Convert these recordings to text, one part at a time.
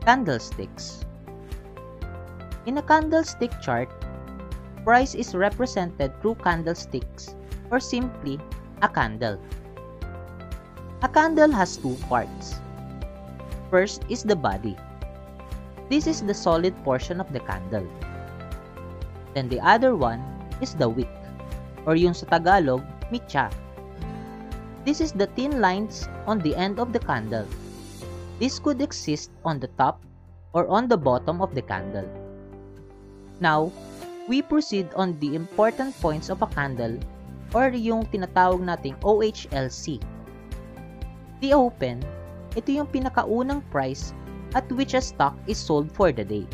Candlesticks. In a candlestick chart, price is represented through candlesticks or simply a candle. A candle has two parts. First is the body. This is the solid portion of the candle. Then the other one is the wick, or yung sa Tagalog, mitya. This is the thin lines on the end of the candle. This could exist on the top or on the bottom of the candle. Now, we proceed on the important points of a candle or yung tinatawag nating OHLC. The open, ito yung pinakaunang price at which a stock is sold for the day.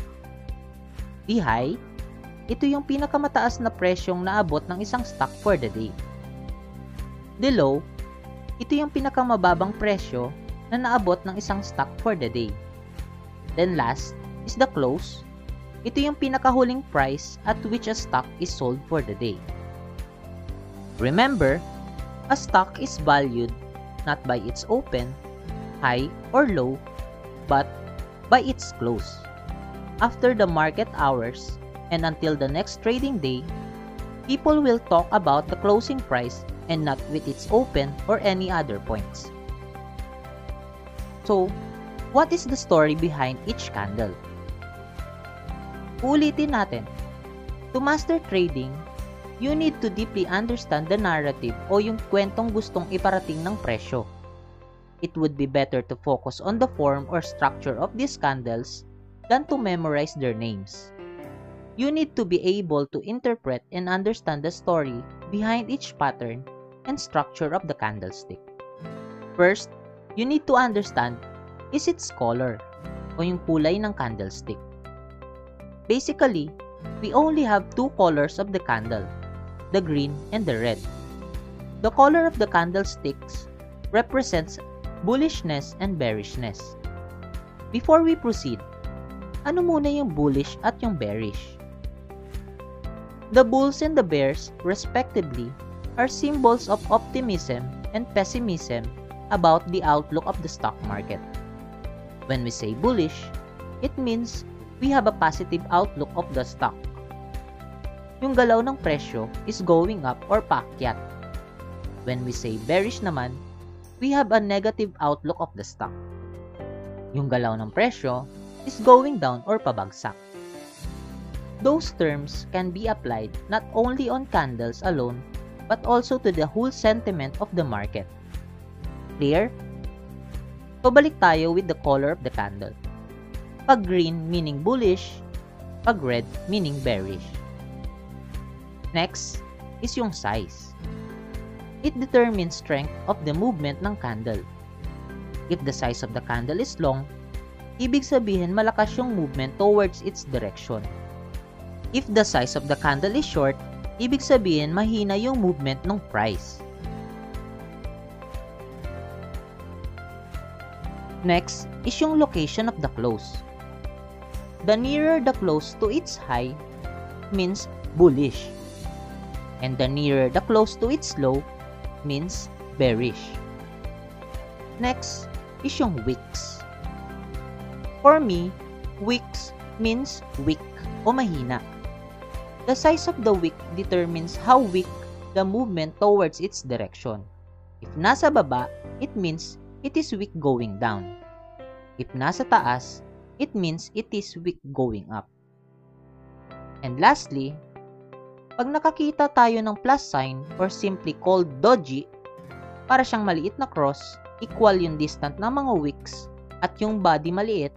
The high, ito yung pinakamataas na presyong naabot ng isang stock for the day. The low, ito yung pinakamababang presyo na naabot ng isang stock for the day. Then last is the close. Ito yung pinakahuling price at which a stock is sold for the day. Remember, a stock is valued not by its open, high, or low, but by its close. After the market hours and until the next trading day, people will talk about the closing price and not with its open or any other points. So, what is the story behind each candle? Uulitin natin. To master trading, you need to deeply understand the narrative o yung kwentong gustong iparating ng presyo. It would be better to focus on the form or structure of these candles than to memorize their names. You need to be able to interpret and understand the story behind each pattern and structure of the candlestick. First, you need to understand is its color o yung kulay ng candlestick. Basically, we only have two colors of the candle, the green and the red. The color of the candlesticks represents bullishness and bearishness. Before we proceed, ano muna yung bullish at yung bearish? The bulls and the bears, respectively, are symbols of optimism and pessimism about the outlook of the stock market. When we say bullish, it means we have a positive outlook of the stock. Yung galaw ng presyo is going up or paakyat. When we say bearish naman, we have a negative outlook of the stock. Yung galaw ng presyo is going down or pabagsak. Those terms can be applied not only on candles alone, but also to the whole sentiment of the market. Clear? Pabalik tayo with the color of the candle. Pag green meaning bullish, pag red meaning bearish. Next is yung size. It determines strength of the movement ng candle. If the size of the candle is long, ibig sabihin malakas yung movement towards its direction. If the size of the candle is short, ibig sabihin mahina yung movement ng price. Next is yung location of the close. The nearer the close to its high means bullish, and the nearer the close to its low means bearish. Next is yung wicks. For me, wicks means weak o mahina. The size of the wick determines how weak the movement towards its direction. If nasa baba, it means it is weak going down. If nasa taas, it means it is weak going up. And lastly, pag nakakita tayo ng plus sign or simply called doji, para siyang maliit na cross, equal yung distance ng mga wicks at yung body maliit,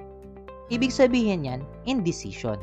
ibig sabihin yan, indecision.